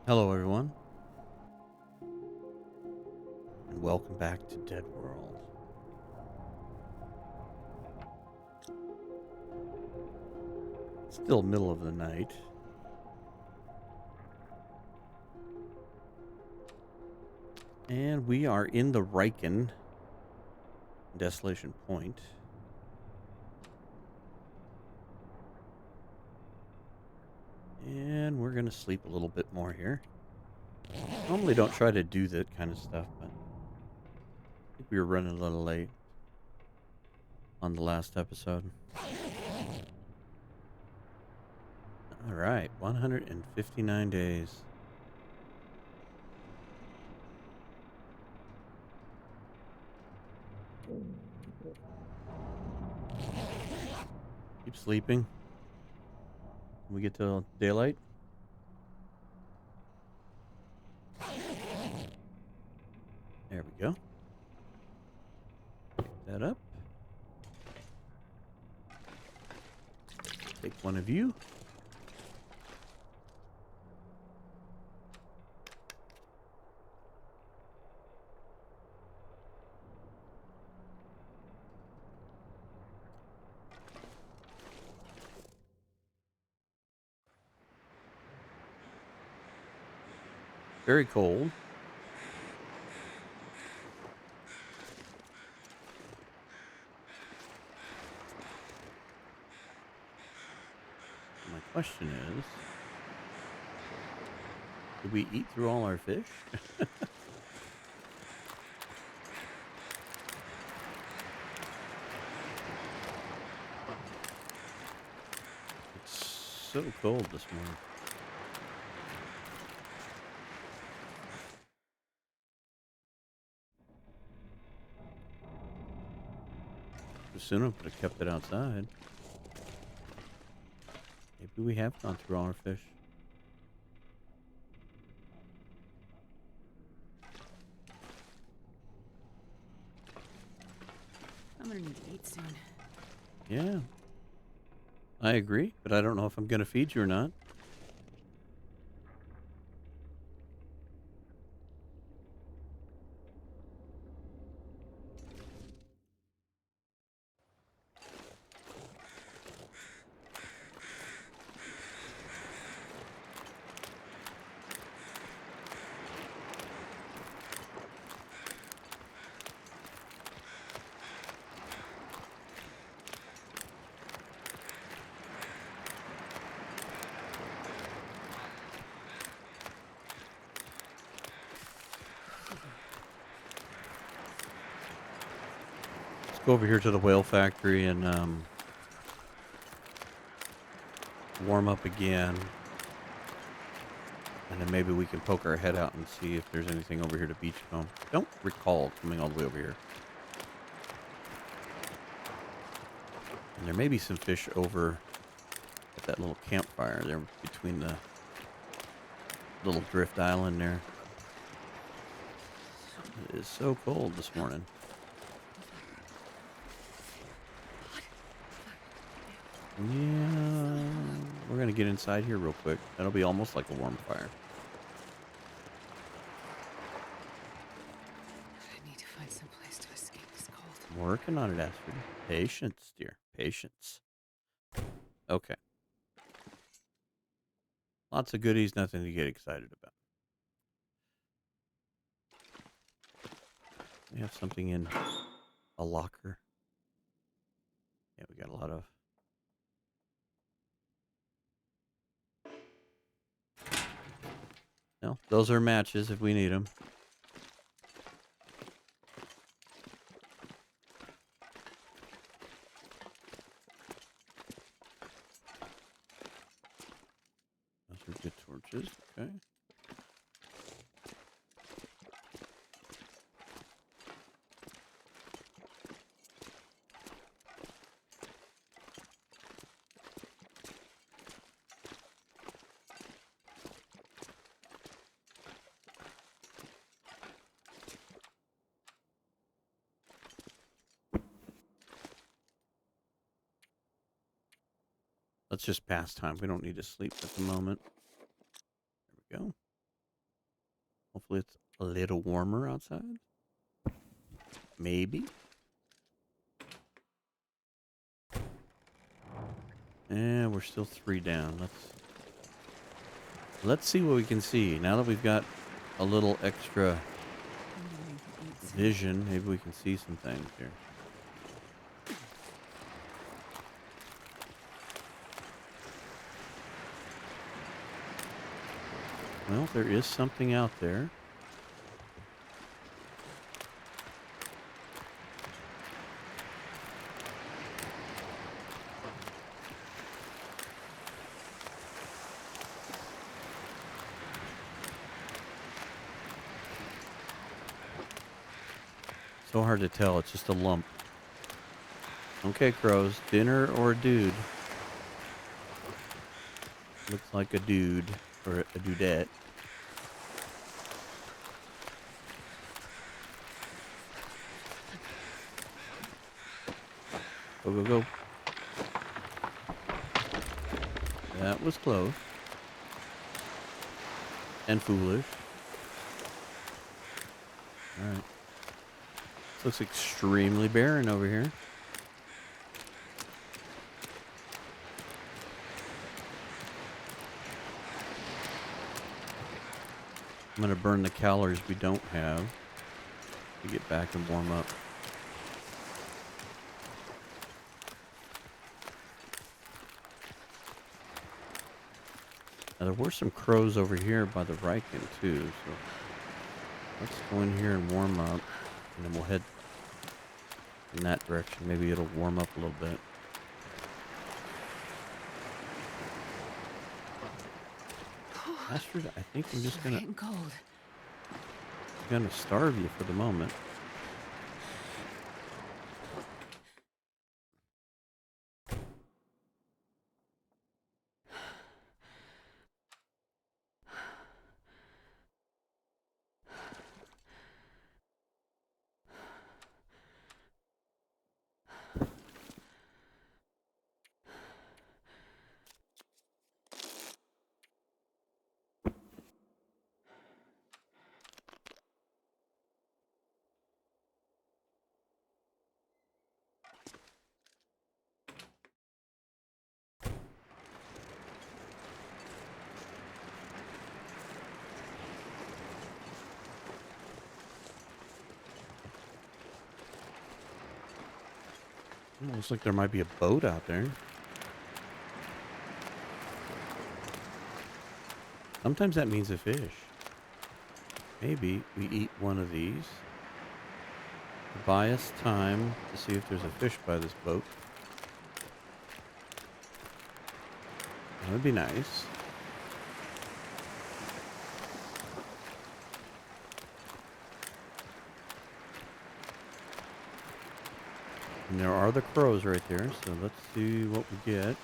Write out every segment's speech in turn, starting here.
Hello, everyone, and welcome back to DeadWorld. Still middle of the night. And we are in the Riken Desolation Point. And we're going to sleep a little bit more here. Normally don't try to do that kind of stuff, but I think we were running a little late on the last episode. Alright, 159 days. Keep sleeping. Can we get to daylight? There we go. Pick that up. Take one of you. Very cold. My question is, did we eat through all our fish? It's so cold this morning. Sooner would have kept it outside. Maybe we have gone through all our fish. I'm gonna need to eat soon. Yeah. I agree, but I don't know if I'm going to feed you or not. Let's go over here to the whale factory and warm up again. And then maybe we can poke our head out and see if there's anything over here to beachcomb. I don't recall coming all the way over here. And there may be some fish over at that little campfire there between the little drift island there. It is so cold this morning. Yeah, we're going to get inside here real quick. That'll be almost like a warm fire. I need to find some place to escape this cold. I'm working on it, Astrid. Patience, dear. Patience. Okay. Lots of goodies, nothing to get excited about. We have something in a locker. Yeah, we got a lot of... No, those are matches if we need them. Those are good torches, okay. Let's just pass time. We don't need to sleep at the moment. There we go. Hopefully it's a little warmer outside. Maybe. And we're still 3 down. Let's see what we can see. Now that we've got a little extra I'm gonna need to eat soon. vision, maybe we can see some things here. Well, there is something out there. So hard to tell. It's just a lump. Okay, crows. Dinner or a dude? Looks like a dude. Or a dudette. Go, go, go. That was close. And foolish. Alright. This looks extremely barren over here. I'm going to burn the calories we don't have to get back and warm up. Now, there were some crows over here by the Riken too, so let's go in here and warm up, and then we'll head in that direction. Maybe it'll warm up a little bit. Astrid, I think I'm just gonna Getting cold. starve you for the moment. Looks like there might be a boat out there. Sometimes that means a fish. Maybe we eat one of these to buy us time to see if there's a fish by this boat. That would be nice. And there are the crows right there, so let's see what we get.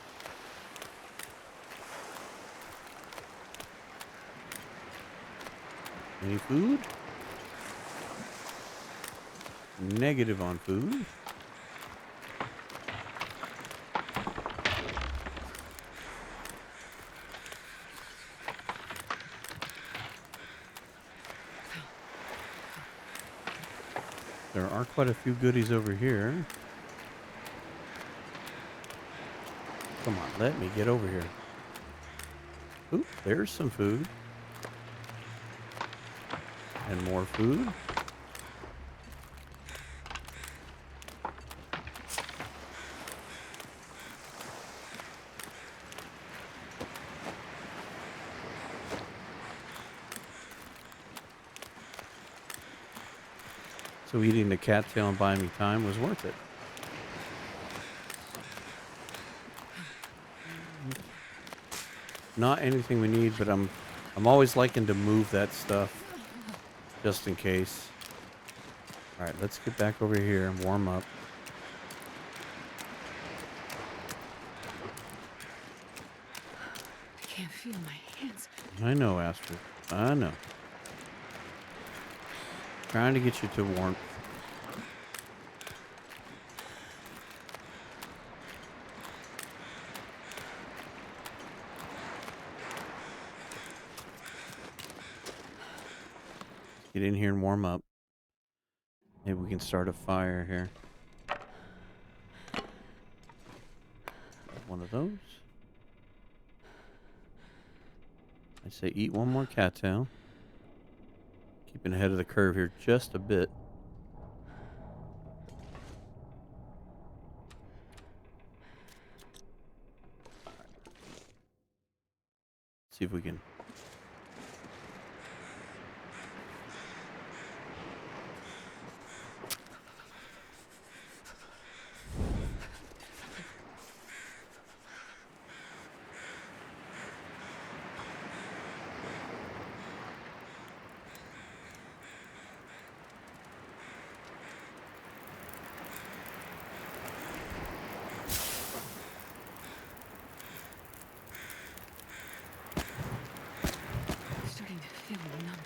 Any food? Negative on food. There are quite a few goodies over here. Come on, let me get over here. Oop, there's some food. And more food. So eating the cattail and buying me time was worth it. Not anything we need, but I'm always liking to move that stuff just in case. All right, let's get back over here and warm up. I can't feel my hands. I know, Astrid. I know. Trying to get you to warmth. Get in here and warm up. Maybe we can start a fire here. One of those. I say eat one more cattail. Keeping ahead of the curve here just a bit. See if we can. I'm starting to feel numb.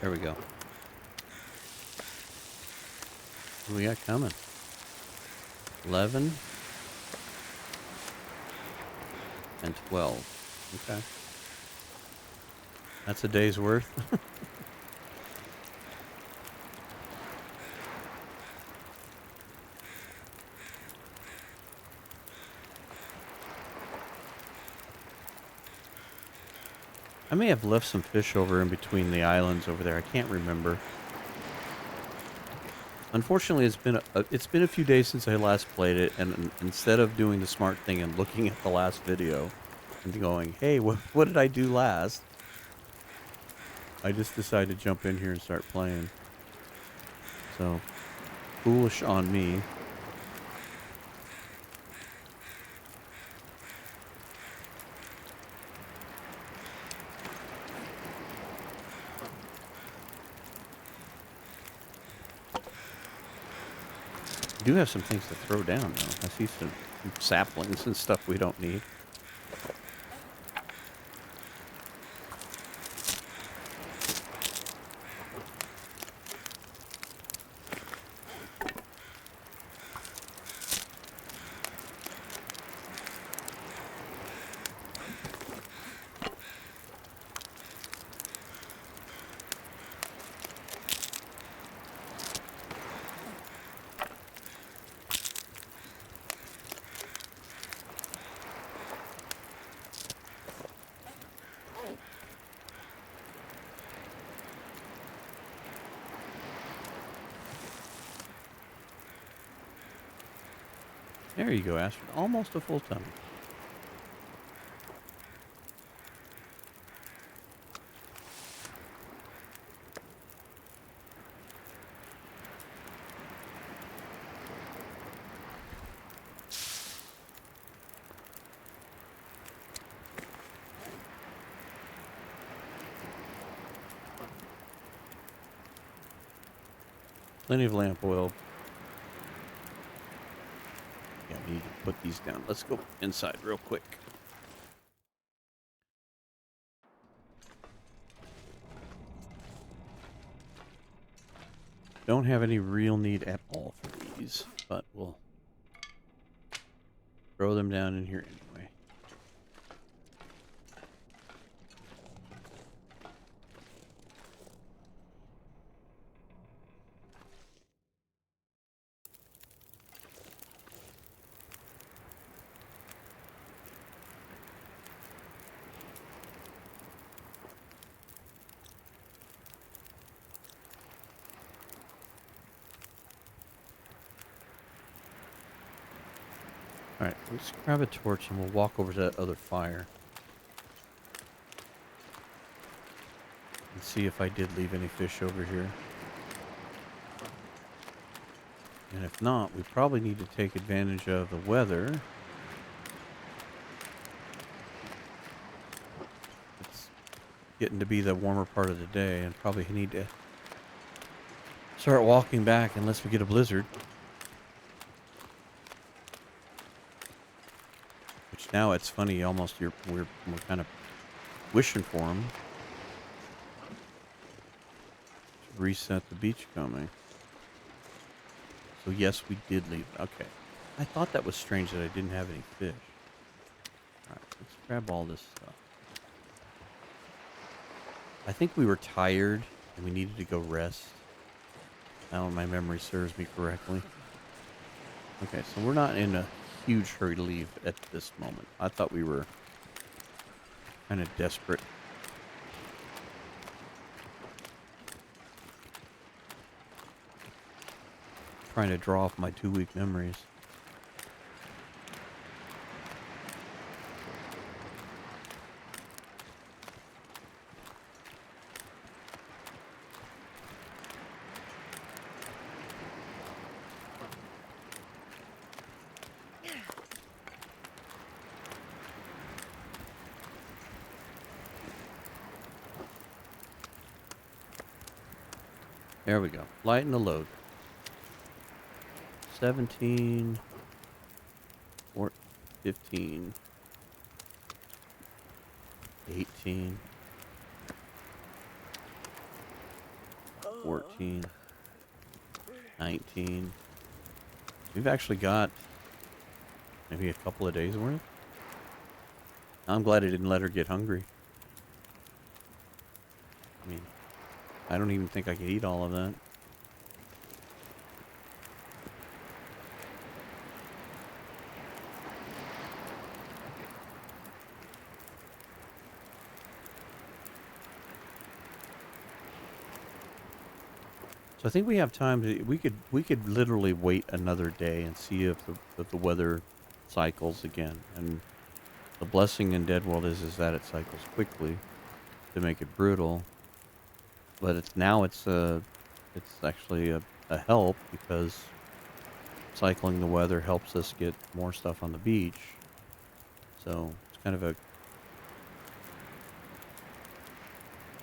There we go. What do we got coming? 11 and 12. Okay. That's a day's worth. I may have left some fish over in between the islands over there. I can't remember. Unfortunately, it's been a few days since I last played it, and instead of doing the smart thing and looking at the last video and going, "Hey, what did I do last?" I just decided to jump in here and start playing. So, foolish on me. We do have some things to throw down, though. I see some saplings and stuff we don't need. There you go, Astrid. Almost a full tummy. Plenty of lamp oil. Yeah, we need to put these down. Let's go inside real quick. Don't have any real need at all for these, but we'll throw them down in here anyway. Alright, let's grab a torch and we'll walk over to that other fire. And see if I did leave any fish over here. And if not, we probably need to take advantage of the weather. It's getting to be the warmer part of the day and probably need to start walking back unless we get a blizzard. Now it's funny, almost we're kind of wishing for them to reset the beachcombing. So yes, we did leave. Okay, I thought that was strange that I didn't have any fish. Alright, let's grab all this stuff. I think we were tired and we needed to go rest. Now my memory serves me correctly. Okay, so we're not in a huge hurry to leave at this moment. I thought we were kind of desperate. Trying to draw off my 2-week memories. There we go. Lighten the load. 17, 15, 18, 14, 19. We've actually got maybe a couple of days worth. I'm glad I didn't let her get hungry. I mean, I don't even think I could eat all of that. So I think we have time to we could literally wait another day and see if the weather cycles again. And the blessing in DeadWorld is that it cycles quickly to make it brutal. But it's actually a help because cycling the weather helps us get more stuff on the beach. So it's kind of a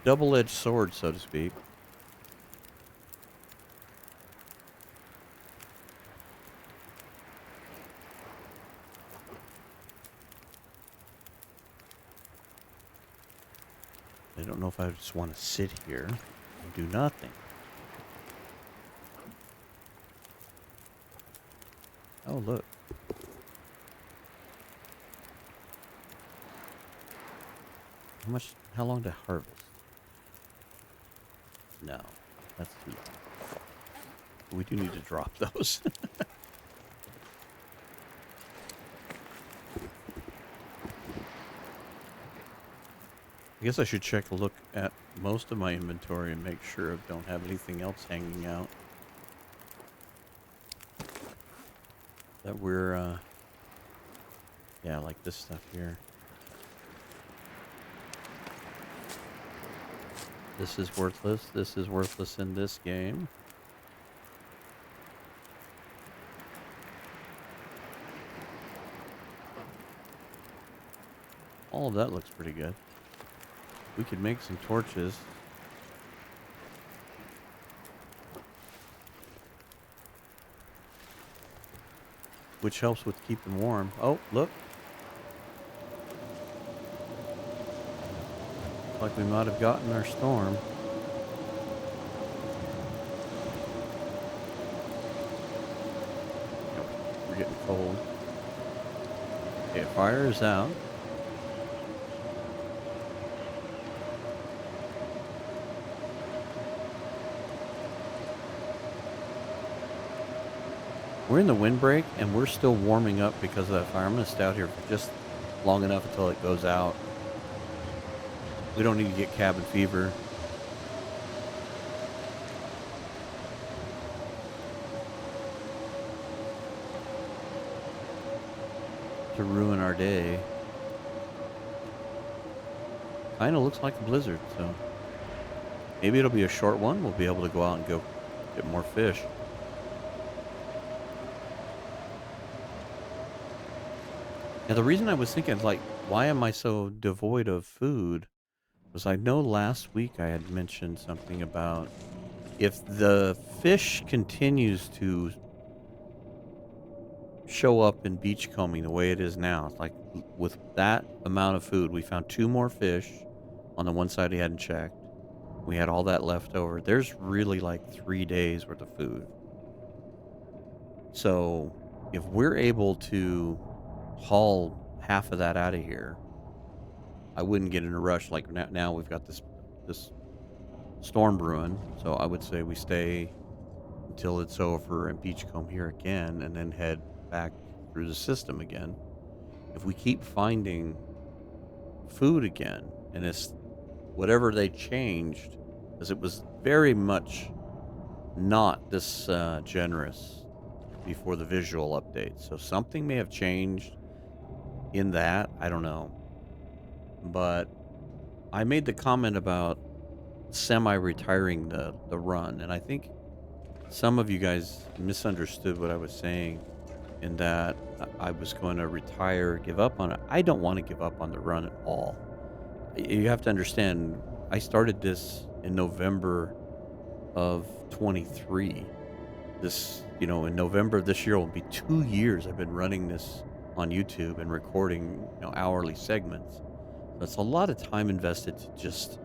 double-edged sword, so to speak. I don't know if I just want to sit here and do nothing. Oh, look. How long to harvest? No, that's too long. We do need to drop those. I guess I should check a look at most of my inventory and make sure I don't have anything else hanging out. That we're, yeah, like this stuff here. This is worthless. This is worthless in this game. All of that looks pretty good. We could make some torches. Which helps with keeping warm. Oh, look. Like we might have gotten our storm. Yep, we're getting cold. Okay, fire is out. We're in the windbreak, and we're still warming up because of that fire. I'm going to stay out here for just long enough until it goes out. We don't need to get cabin fever. To ruin our day. Kind of looks like a blizzard, so maybe it'll be a short one. We'll be able to go out and go get more fish. Now, the reason I was thinking, like, why am I so devoid of food? Was I know last week I had mentioned something about if the fish continues to show up in beachcombing the way it is now, like with that amount of food, we found 2 more fish on the one side we hadn't checked. We had all that left over. There's really like 3 days worth of food. So if we're able to haul half of that out of here, I wouldn't get in a rush. Like now we've got this storm brewing, so I would say we stay until it's over and beachcomb here again, and then head back through the system again. If we keep finding food again, and it's whatever they changed, because it was very much not this generous before the visual update. So something may have changed in that. I don't know. But I made the comment about semi-retiring the run, and I think some of you guys misunderstood what I was saying in that I was going to retire, give up on it. I don't want to give up on the run at all. You have to understand, I started this in November of 23. This, in November of this year will be 2 years I've been running this on YouTube and recording, hourly segments. That's a lot of time invested to just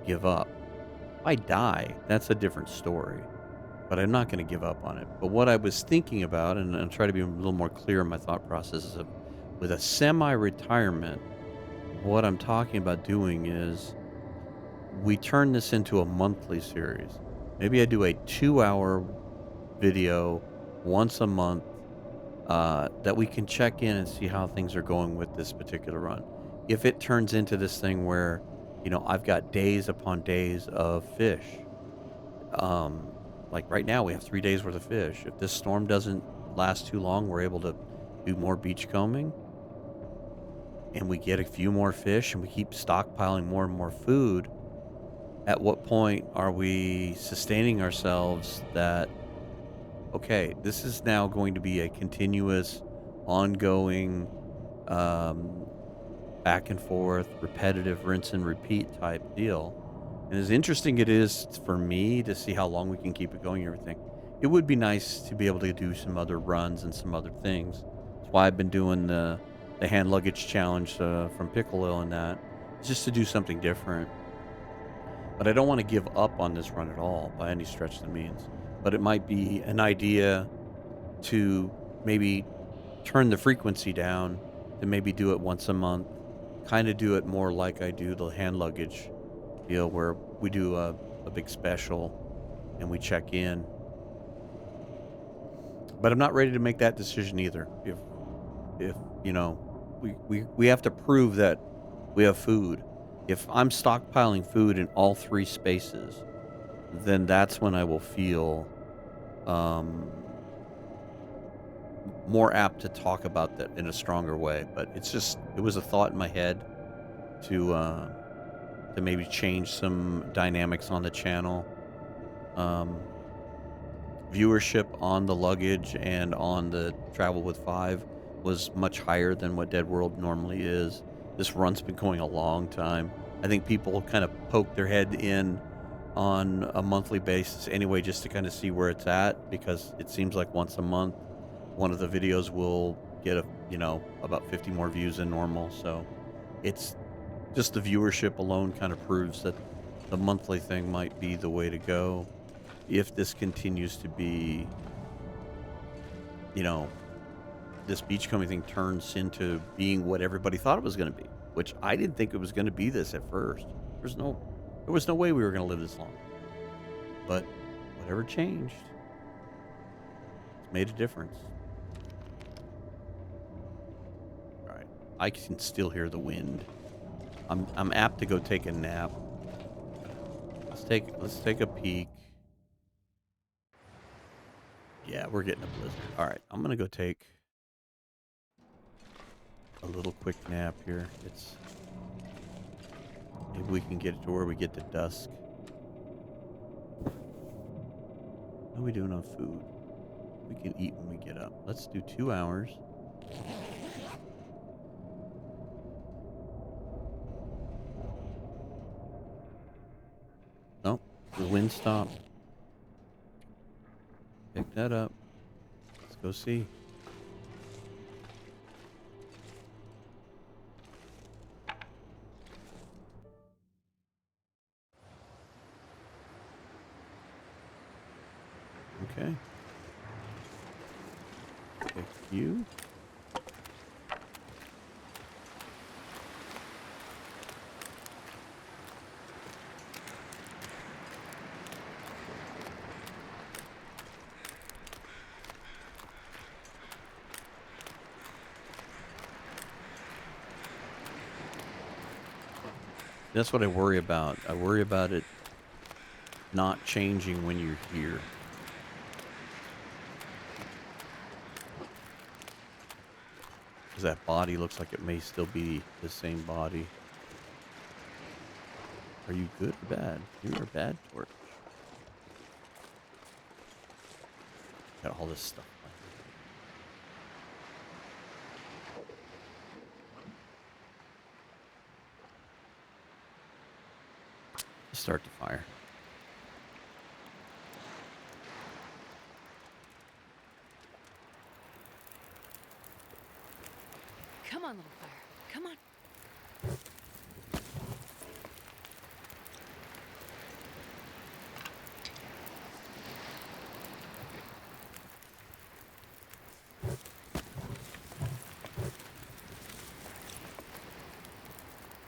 give up. If I die, that's a different story, but I'm not going to give up on it. But what I was thinking about, and I'll try to be a little more clear in my thought processes of, with a semi-retirement, what I'm talking about doing is we turn this into a monthly series. Maybe I do a 2-hour video once a month that we can check in and see how things are going with this particular run. If it turns into this thing where, I've got days upon days of fish, um, like right now we have 3 days worth of fish. If this storm doesn't last too long, we're able to do more beach combing and we get a few more fish and we keep stockpiling more and more food. At what point are we sustaining ourselves that, okay, this is now going to be a continuous, ongoing, um, back and forth, repetitive, rinse and repeat type deal. And as interesting it is for me to see how long we can keep it going and everything, it would be nice to be able to do some other runs and some other things. That's why I've been doing the hand luggage challenge from Piccolo and that, just to do something different. But I don't want to give up on this run at all by any stretch of the means. But it might be an idea to maybe turn the frequency down, to maybe do it once a month, kind of do it more like I do the hand luggage deal where we do a big special and we check in. But I'm not ready to make that decision either. If we have to prove that we have food. If I'm stockpiling food in all three spaces, then that's when I will feel um, more apt to talk about that in a stronger way. But it was a thought in my head to maybe change some dynamics on the channel. Um, Viewership on the luggage and on the travel with five was much higher than what DeadWorld normally is. This run's been going a long time. I think people kind of poke their head in on a monthly basis anyway, just to kind of see where it's at, because it seems like once a month, one of the videos will get about 50 more views than normal. So it's just the viewership alone kind of proves that the monthly thing might be the way to go if this continues to be, you know, this beachcombing thing turns into being what everybody thought it was going to be, which I didn't think it was going to be this at first. There was no way we were going to live this long. But whatever changed, it's made a difference. All right, I can still hear the wind. I'm apt to go take a nap. Let's take a peek. Yeah, we're getting a blizzard. All right, I'm gonna go take a little quick nap here. Maybe we can get it to where we get to dusk. How are we doing on food? We can eat when we get up. Let's do 2 hours. Oh, the wind stopped. Pick that up. Let's go see. Okay. you. That's what I worry about. I worry about it not changing when you're here. Because that body looks like it may still be the same body. Are you good or bad? You are bad, Torch. Got all this stuff. Start the fire. Come on, little fire. Come on.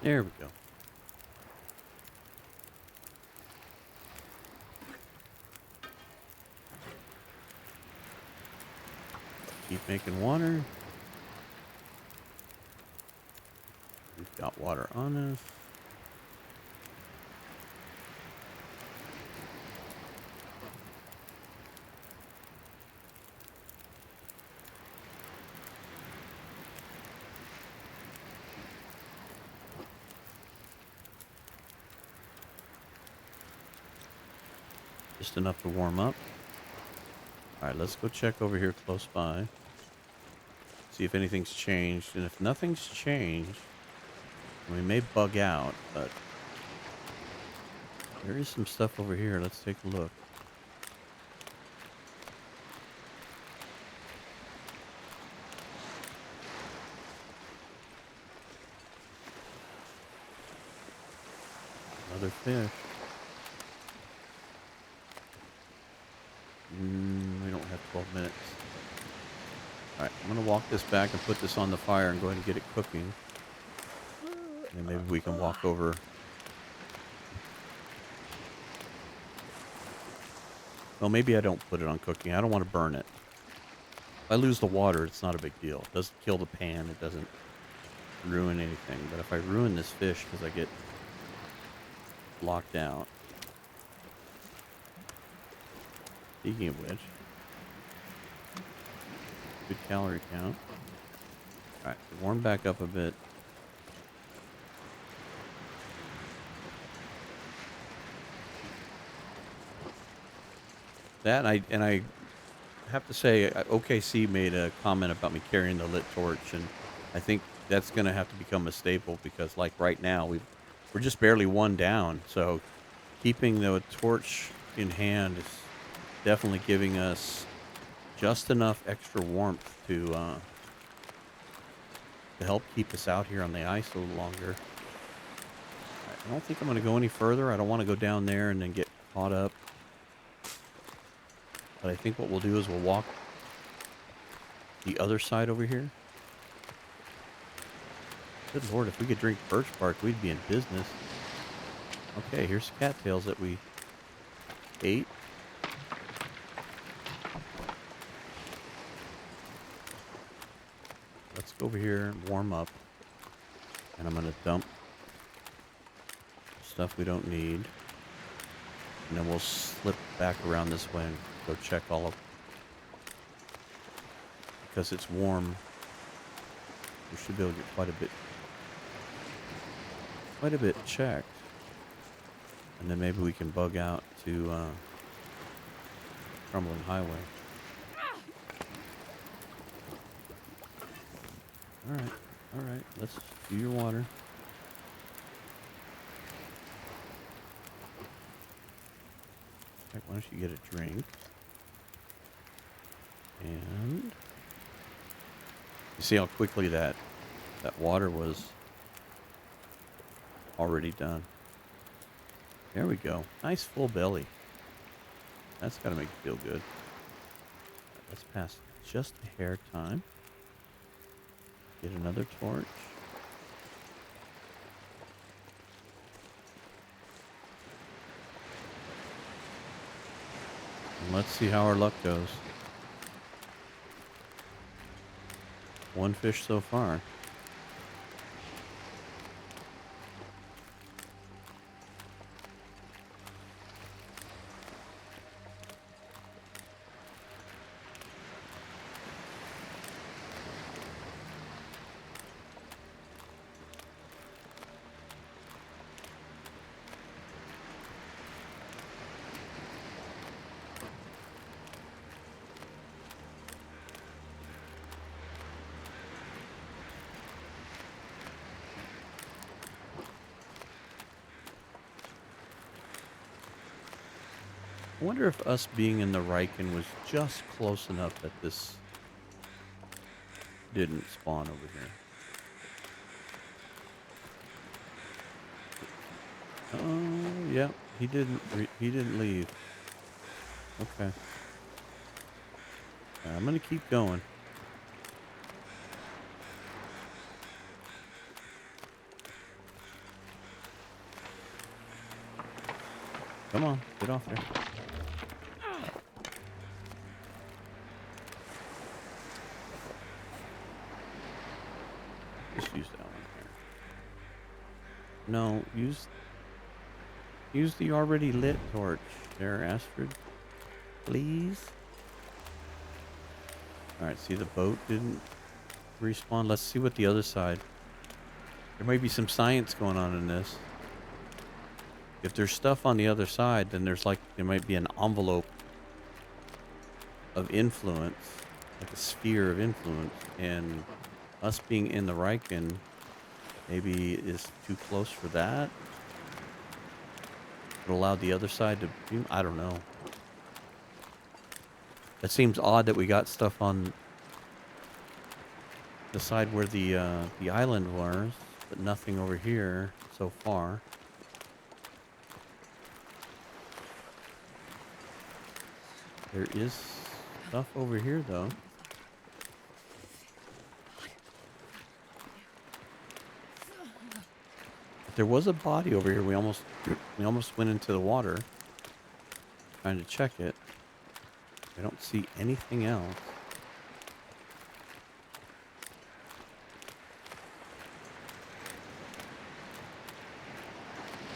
There we go. Keep making water. We've got water on us. Just enough to warm up. All right, let's go check over here close by. See if anything's changed. And if nothing's changed, we may bug out, but there is some stuff over here. Let's take a look. Another fish. We don't have 12 minutes. All right, I'm going to walk this back and put this on the fire and go ahead and get it cooking. And maybe we can walk over. Well, maybe I don't put it on cooking. I don't want to burn it. If I lose the water, it's not a big deal. It doesn't kill the pan. It doesn't ruin anything. But if I ruin this fish because I get locked out. Speaking of which, good calorie count. All right, warm back up a bit. That and I have to say, OKC made a comment about me carrying the lit torch, and I think that's going to have to become a staple because, like right now, we're just barely one down. So, keeping the torch in hand is definitely giving us just enough extra warmth to help keep us out here on the ice a little longer. I don't think I'm going to go any further. I don't want to go down there and then get caught up. But I think what we'll do is we'll walk the other side over here. Good Lord, if we could drink birch bark, we'd be in business. Okay, here's cattails that we ate. Let's go over here and warm up. And I'm going to dump stuff we don't need. And then we'll slip back around this way and go check all of... Because it's warm, we should be able to get quite a bit checked. And then maybe we can bug out to Crumbling Highway. All right, let's do your water. Why don't you get a drink? And you see how quickly that water was already done. There we go. Nice full belly. That's got to make you feel good. Let's pass just a hair time. Get another torch. And let's see how our luck goes. One fish so far. I wonder if us being in the Riken was just close enough that this didn't spawn over here. Oh, yeah, he didn't leave. Okay. I'm gonna keep going. Come on, get off there. Just use that one here. No, use the already lit torch there, Astrid. Please. Alright, see the boat didn't respawn. Let's see what the other side. There might be some science going on in this. If there's stuff on the other side, then there might be an envelope of influence, like a sphere of influence, and us being in the Riken maybe is too close for that. It allowed the other side to, I don't know. It seems odd that we got stuff on the side where the island was, but nothing over here so far. There is stuff over here, though. But there was a body over here. We almost went into the water trying to check it. I don't see anything else.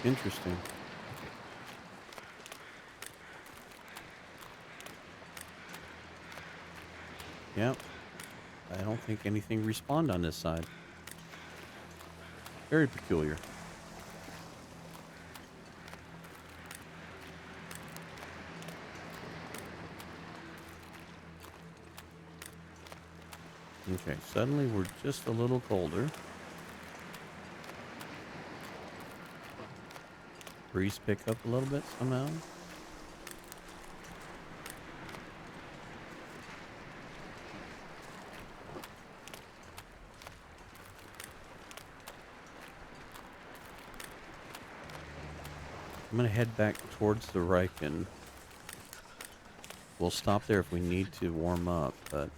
Interesting. Yep. I don't think anything respawned on this side. Very peculiar. Okay, suddenly we're just a little colder. Breeze pick up a little bit somehow. I'm going to head back towards the Riken. We'll stop there if we need to warm up, but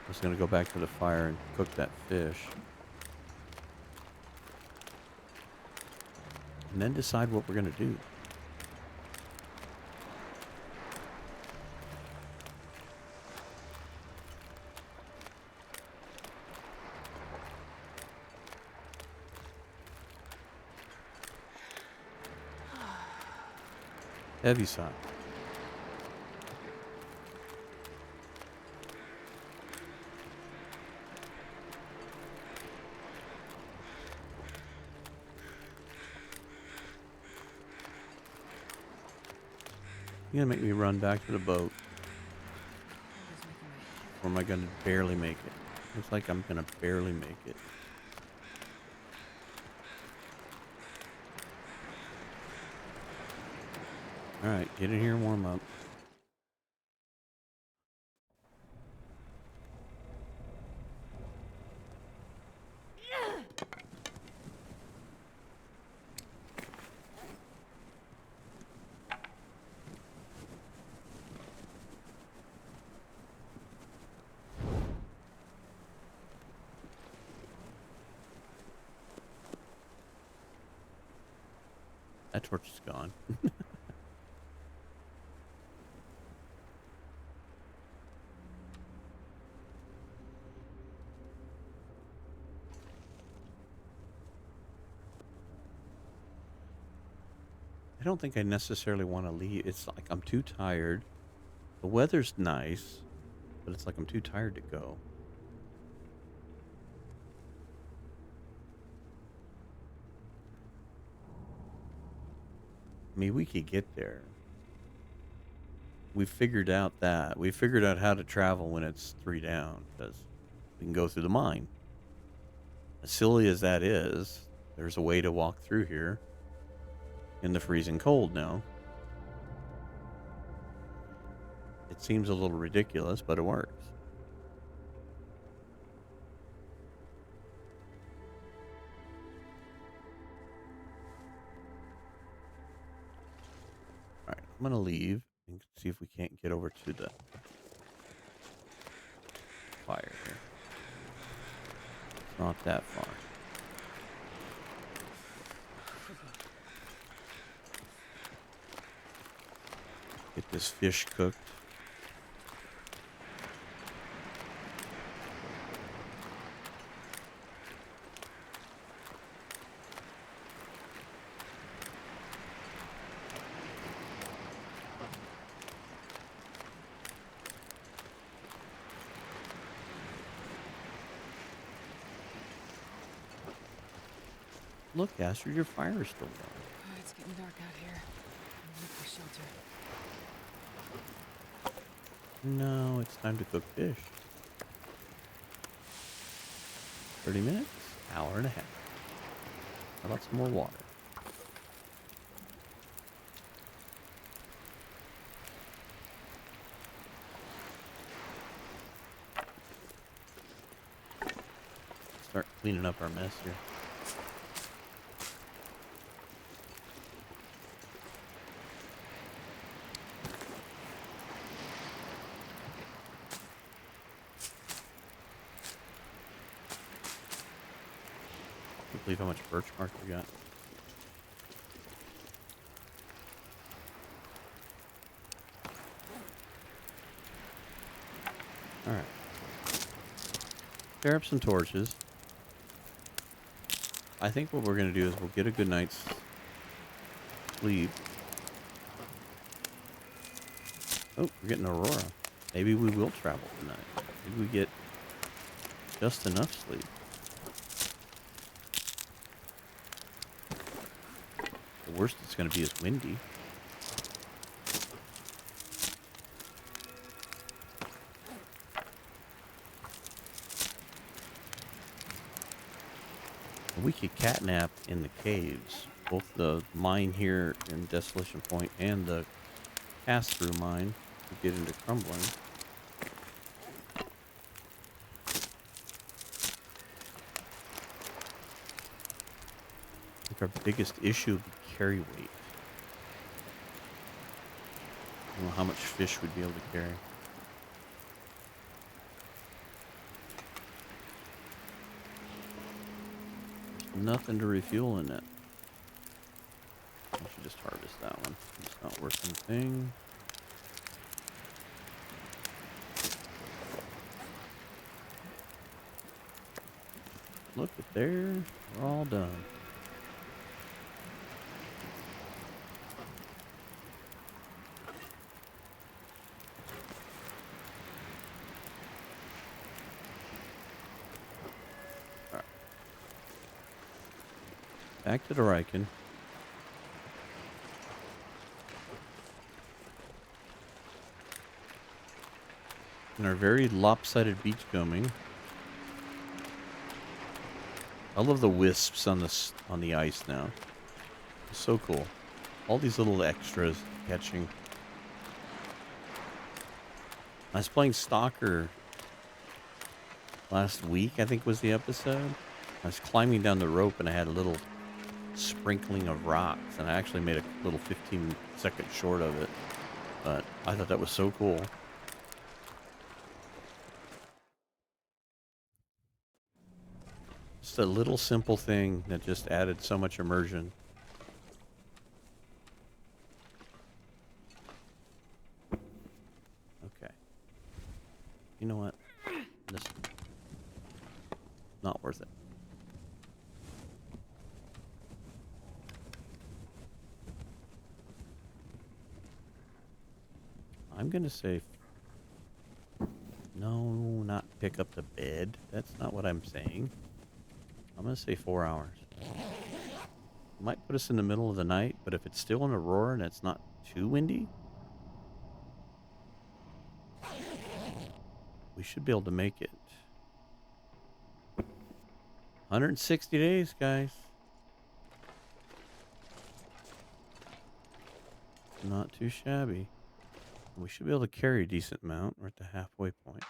I'm just going to go back to the fire and cook that fish. And then decide what we're going to do. Heavy side. You're gonna make me run back to the boat. Or am I gonna barely make it? Looks like I'm gonna barely make it. Alright, get in here and warm up. That torch is gone. I don't think I necessarily want to leave. It's like I'm too tired. The weather's nice, but it's like I'm too tired to go. I mean, we could get there. We figured out that. We figured out how to travel when it's 3 down, because we can go through the mine. As silly as that is, there's a way to walk through here in the freezing cold now. It seems a little ridiculous, but it works. Alright, I'm going to leave and see if we can't get over to the fire here. It's not that far. Get this fish cooked. Look, Astrid, your fire is still going. Oh, it's getting dark out here. I'm looking for shelter. No, it's time to cook fish. 30 minutes? Hour and a half. How about some more water? Start cleaning up our mess here. Can't believe how much birch bark we got. Alright. Pair up some torches. I think what we're going to do is we'll get a good night's sleep. Oh, we're getting Aurora. Maybe we will travel tonight. Maybe we get just enough sleep. The worst it's going to be is windy. We could catnap in the caves, both the mine here in Desolation Point and the pass-through mine to get into Crumbling. I think our biggest issue would be carry weight. I don't know how much fish we'd be able to carry. Nothing to refuel in it. I should just harvest that one. It's not worth anything. Look at there. We're all done. Back to the Riken. And our very lopsided beachcombing. I love the wisps on the ice now. It's so cool. All these little extras catching. I was playing Stalker last week, I think was the episode. I was climbing down the rope and I had a little sprinkling of rocks, and I actually made a little 15-second short of it, but I thought that was so cool. Just a little simple thing that just added so much immersion. You know what? This not worth it. I'm gonna say no, not pick up the bed. That's not what I'm saying. I'm gonna say 4 hours. Might put us in the middle of the night, but if it's still an aurora and it's not too windy, we should be able to make it. 160 days, guys. Not too shabby. We should be able to carry a decent amount. We're at the halfway point.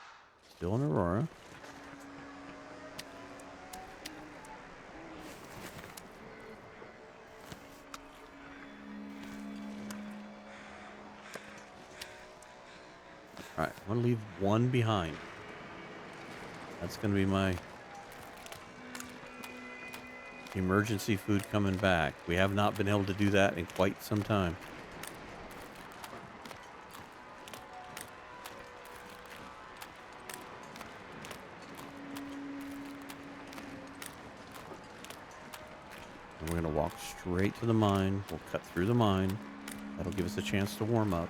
Still an aurora. Alright, I'm going to leave one behind. That's going to be my emergency food coming back. We have not been able to do that in quite some time. And we're going to walk straight to the mine. We'll cut through the mine. That'll give us a chance to warm up.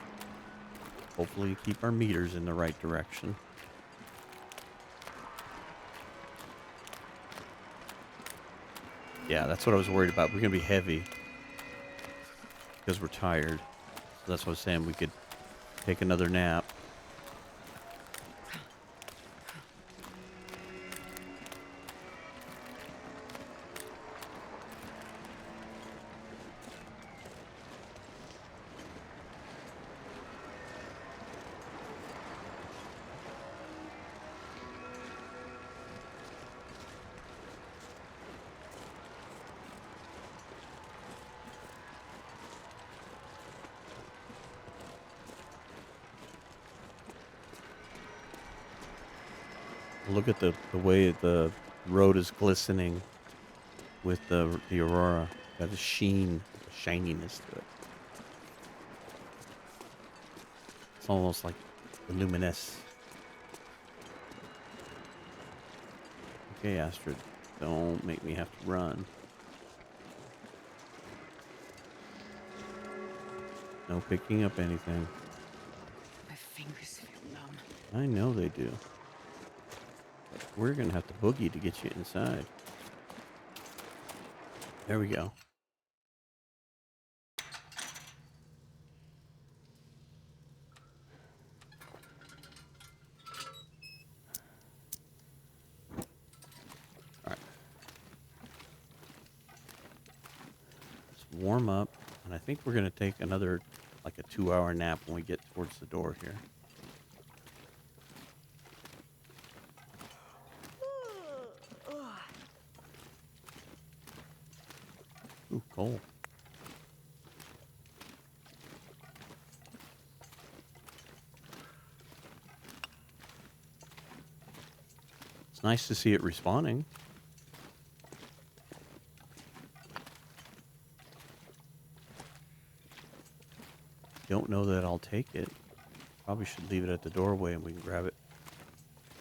Hopefully keep our meters in the right direction. Yeah, that's what I was worried about. We're going to be heavy because we're tired. So that's what I was saying. We could take another nap. Look at the way the road is glistening with the aurora. Got a sheen, a shininess to it. It's almost like the luminous. Okay, Astrid, don't make me have to run. No picking up anything. My fingers feel numb. I know they do. But we're going to have to boogie to get you inside. There we go. All right. Let's warm up. And I think we're going to take another, like a 2-hour nap when we get towards the door here. Ooh, cold. It's nice to see it respawning. Don't know that I'll take it. Probably should leave it at the doorway and we can grab it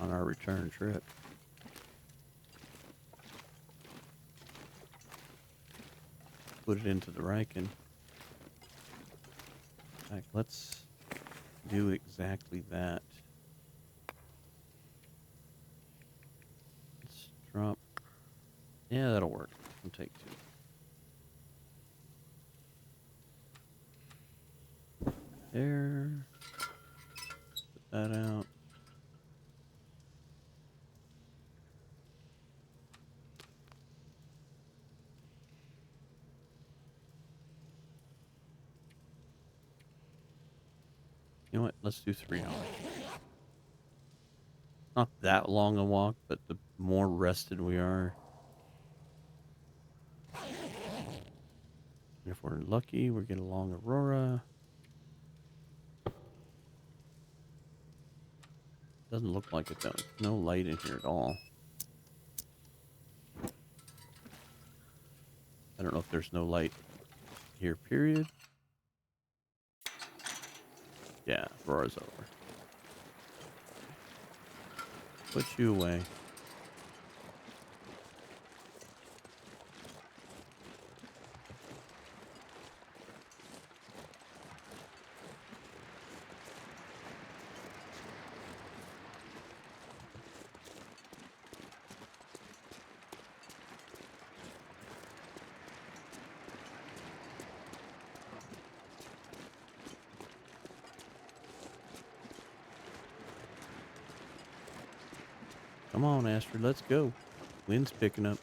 on our return trip. Put it into the Riken. In fact, let's do exactly that. Let's drop. Yeah, that'll work. I'll take 2. There. Put that out. You know what? Let's do 3 hours. Not that long a walk, but the more rested we are. And if we're lucky, we'll get a long aurora. Doesn't look like it though. No light in here at all. I don't know if there's no light here, period. Yeah, aurora's over. Put you away. Come on, Astrid, let's go. Wind's picking up.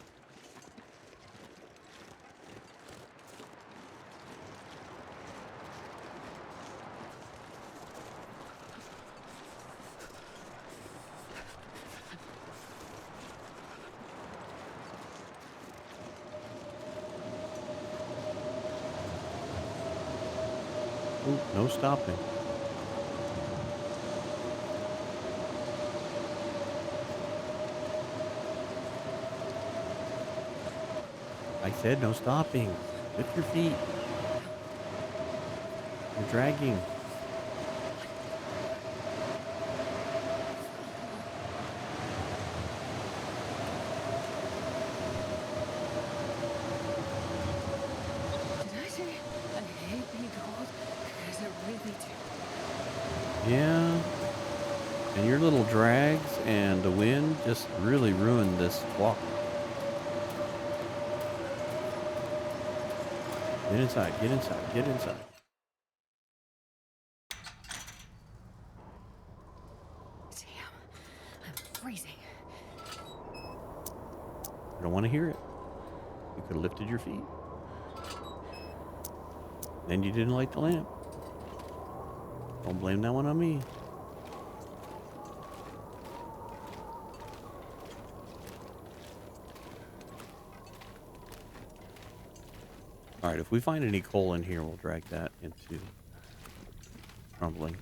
Ooh, no stopping. I said no stopping. Lift your feet. You're dragging. Did I say I hate being cold? Because I really do. Yeah. And your little drags and the wind just really ruined this walk. Get inside, get inside, get inside. Damn, I'm freezing. I don't want to hear it. You could have lifted your feet. Then you didn't light the lamp. Don't blame that one on me. All right, if we find any coal in here, we'll drag that into crumbling.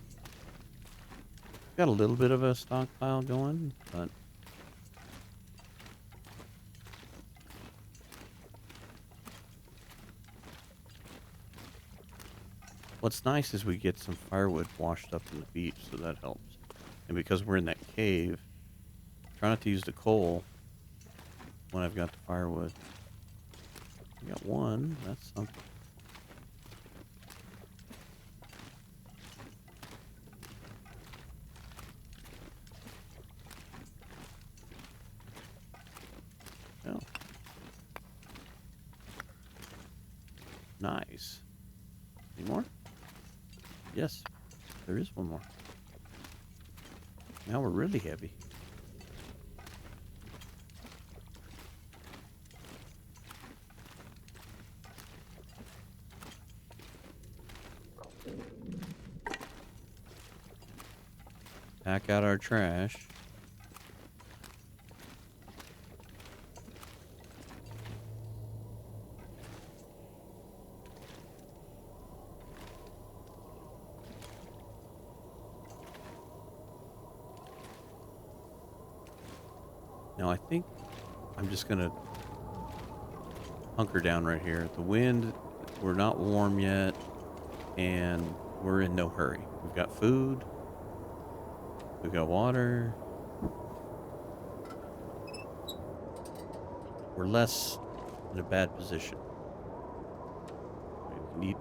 Got a little bit of a stockpile going, but what's nice is we get some firewood washed up in the beach, so that helps. And because we're in that cave, try not to use the coal when I've got the firewood. We got one. That's something. Oh. Nice. Any more? Yes, there is one more. Now we're really heavy. Pack out our trash. Now I think I'm just gonna hunker down right here. The wind, we're not warm yet, and we're in no hurry. We've got food. We've got water. We're less in a bad position. We need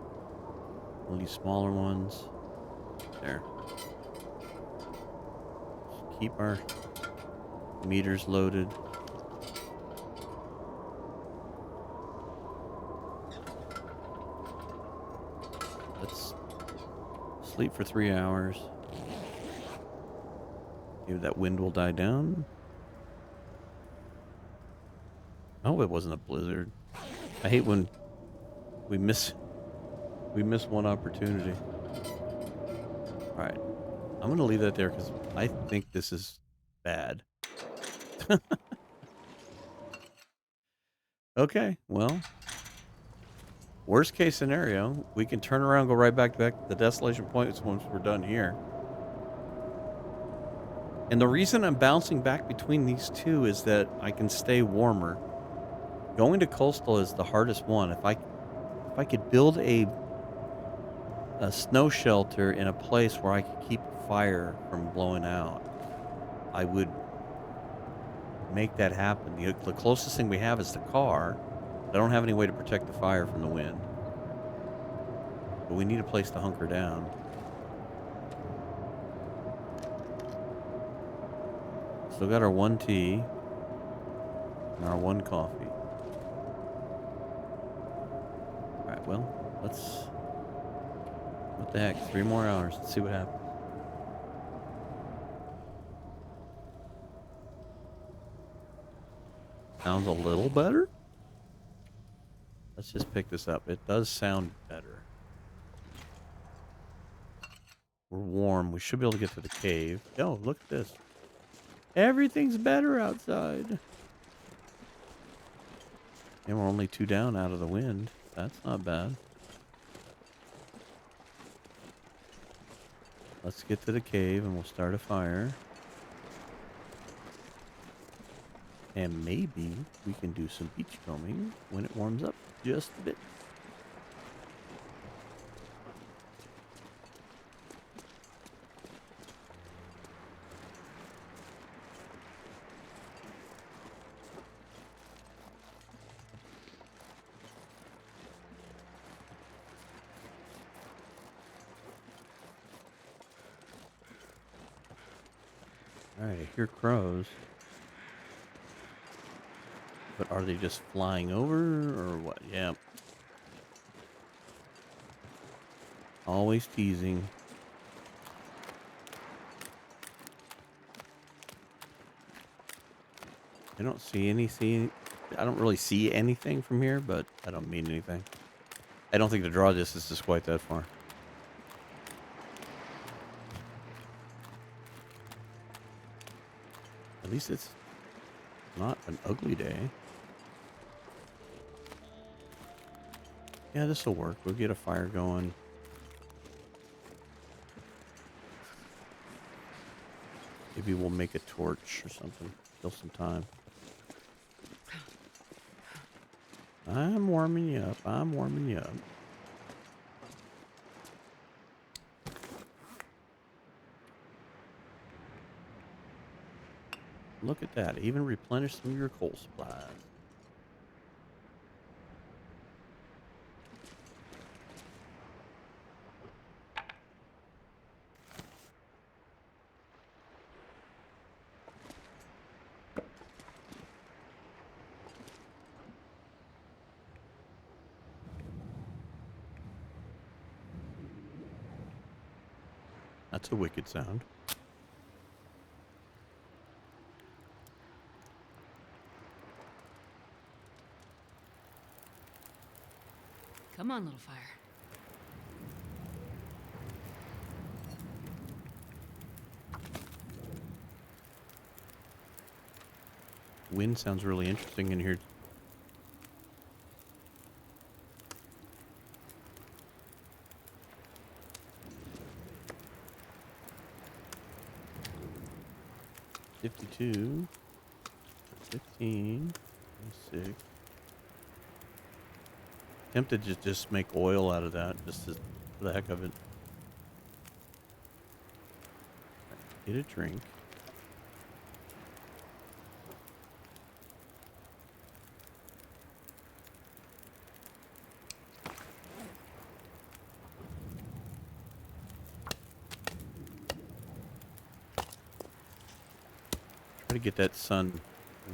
one of these smaller ones. There. Just keep our meters loaded. Let's sleep for 3 hours. Maybe that wind will die down. Oh, it wasn't a blizzard. I hate when we miss one opportunity. All right, I'm gonna leave that there because I think this is bad. Okay, well, worst case scenario, we can turn around, go right back to the desolation points once we're done here. And the reason I'm bouncing back between these two is that I can stay warmer. Going to coastal is the hardest one. If I could build a snow shelter in a place where I could keep fire from blowing out, I would make that happen. The closest thing we have is the car. I don't have any way to protect the fire from the wind. But we need a place to hunker down. Still got our 1 tea and our 1 coffee. Alright, well, let's... What the heck? 3 more hours. Let's see what happens. Sounds a little better? Let's just pick this up. It does sound better. We're warm. We should be able to get to the cave. Oh, look at this. Everything's better outside. And we're only 2 down out of the wind. That's not bad. Let's get to the cave and we'll start a fire. And maybe we can do some beachcombing when it warms up just a bit. Alright, I hear crows. But are they just flying over or what? Yeah. Always teasing. I don't see anything. I don't really see anything from here, but I don't mean anything. I don't think the draw distance is quite that far. At least it's not an ugly day. Yeah, this will work. We'll get a fire going. Maybe we'll make a torch or something. Kill some time. I'm warming you up. I'm warming you up. Look at that. Even replenish some of your coal supplies. That's a wicked sound. Come on, little fire. Wind sounds really interesting in here. $52, $15, $26. Tempted to just make oil out of that, just for the heck of it. Get a drink. Try to get that sun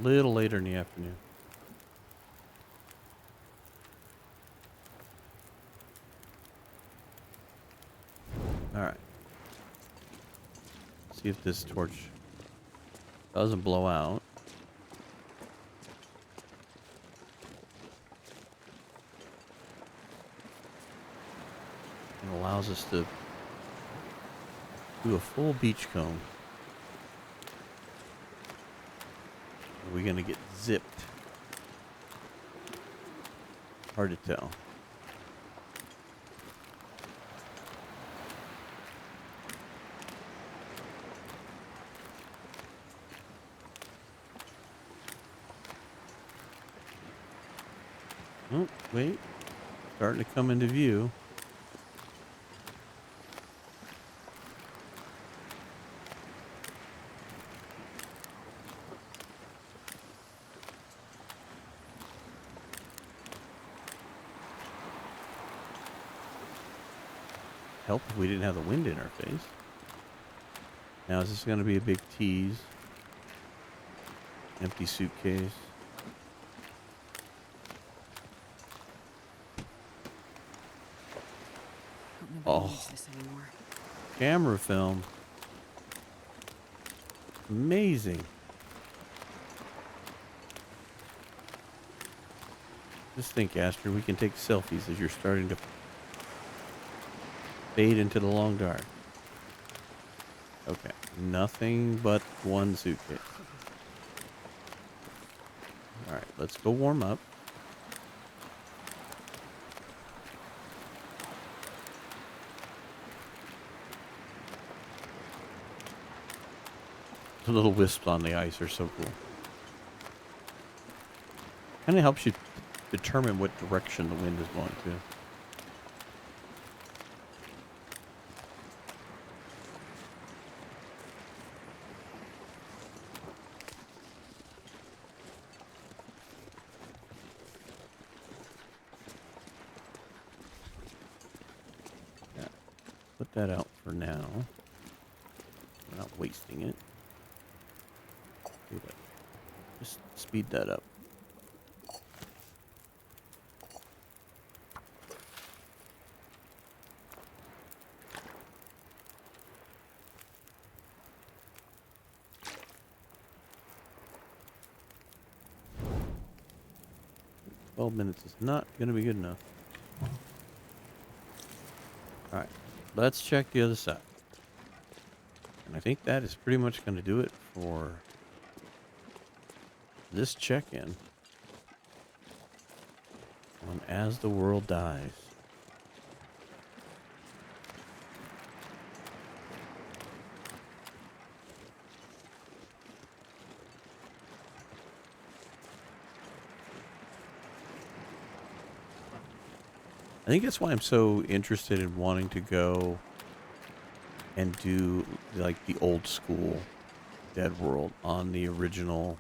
a little later in the afternoon. Alright. See if this torch doesn't blow out. It allows us to do a full beach comb. Are we gonna get zipped? Hard to tell. Oh, wait. Starting to come into view. help if we didn't have the wind in our face. Now, is this going to be a big tease? Empty suitcase. Hope nobody Oh. needs this anymore. Camera film. Amazing. Just think, Aster, we can take selfies as you're starting to fade into the long dark. Okay, nothing but one suitcase. Alright, let's go warm up. The little wisps on the ice are so cool. Kind of helps you determine what direction the wind is going to. Yeah, put that out for now. We're not wasting it. Just speed that up. Minutes is not going to be good enough. Alright, let's check the other side. And I think that is pretty much going to do it for this check-in on As the World Dies. I think that's why I'm so interested in wanting to go and do like the old school DeadWorld on the original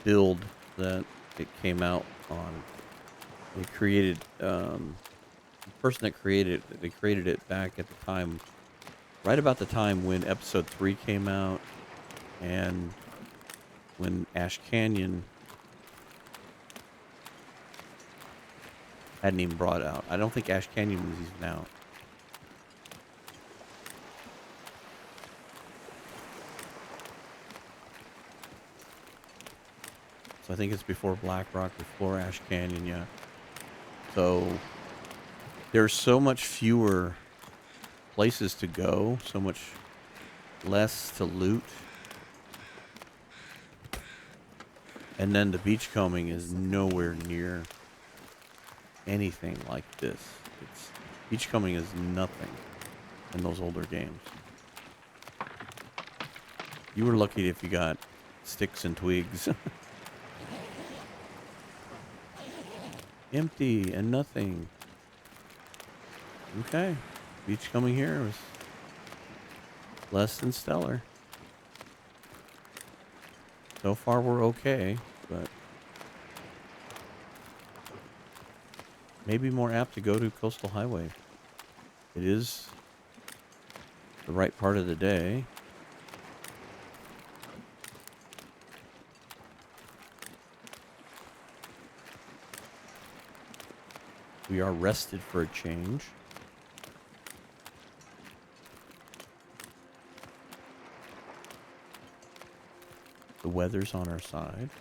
build that it came out on. They created the person that created it. They created it back at the time, right about the time when Episode 3 came out, and when Ash Canyon hadn't even brought out. I don't think Ash Canyon was even out. So I think it's before Black Rock, before Ash Canyon, yeah. So there's so much fewer places to go, so much less to loot. And then the beachcombing is nowhere near anything like this. Beachcombing is nothing in those older games. You were lucky if you got sticks and twigs. Empty and nothing. Okay. Beachcombing here was less than stellar. So far we're okay, but maybe more apt to go to Coastal Highway. It is the right part of the day. We are rested for a change. The weather's on our side.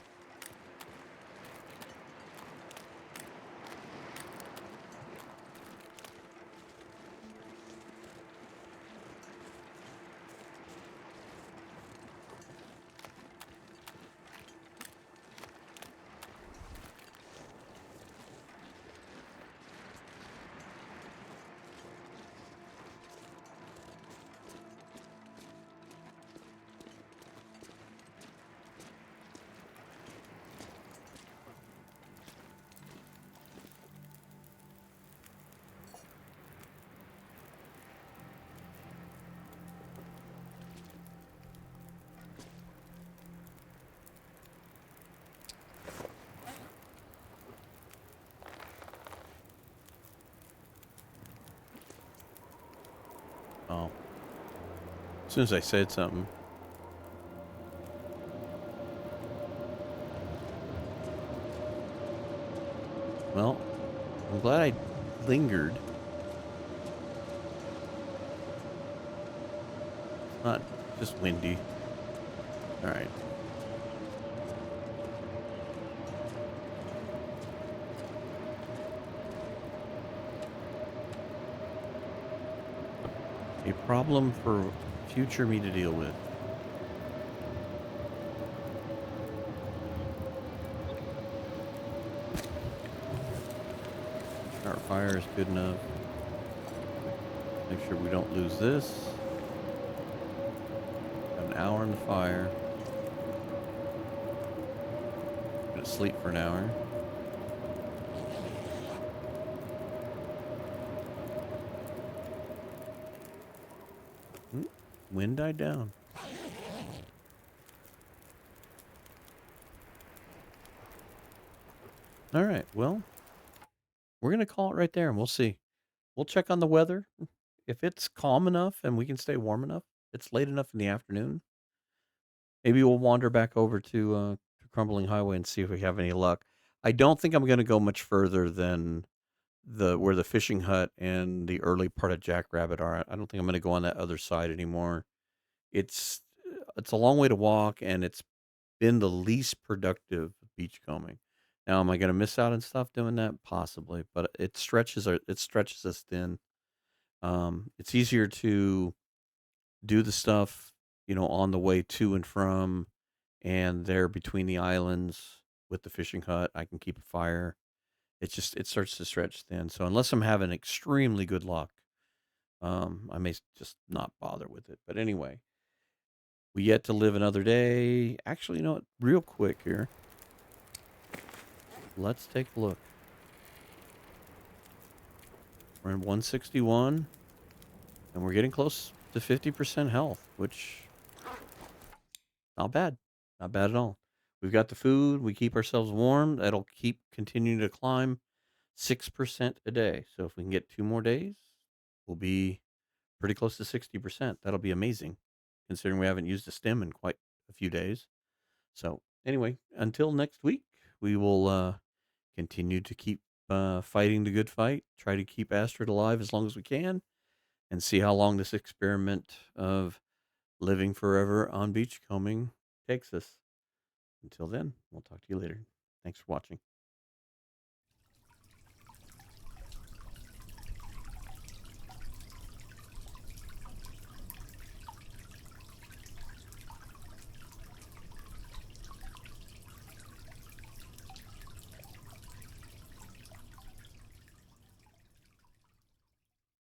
As soon as I said something. Well, I'm glad I lingered. It's not just windy. All right. A problem for future me to deal with. Our fire is good enough. Make sure we don't lose this. Got an hour in the fire. Gonna sleep for an hour. Wind died down. All right. Well, we're going to call it right there and we'll see. We'll check on the weather. If it's calm enough and we can stay warm enough, it's late enough in the afternoon. Maybe we'll wander back over to Crumbling Highway and see if we have any luck. I don't think I'm going to go much further than where the fishing hut and the early part of Jackrabbit are. I don't think I'm going to go on that other side anymore. It's a long way to walk, and it's been the least productive beachcombing. Now, am I going to miss out on stuff doing that? Possibly, but it stretches us thin. It's easier to do the stuff, on the way to and from, and there between the islands with the fishing hut. I can keep a fire. It starts to stretch thin. So unless I'm having extremely good luck, I may just not bother with it. But anyway, we yet to live another day. Actually, what? Real quick here. Let's take a look. We're in 161, and we're getting close to 50% health, which not bad. Not bad at all. We've got the food. We keep ourselves warm. That'll keep continuing to climb 6% a day. So if we can get 2 more days, we'll be pretty close to 60%. That'll be amazing, considering we haven't used a stem in quite a few days. So anyway, until next week, we will continue to keep fighting the good fight, try to keep Astrid alive as long as we can, and see how long this experiment of living forever on beachcombing takes us. Until then, we'll talk to you later. Thanks for watching.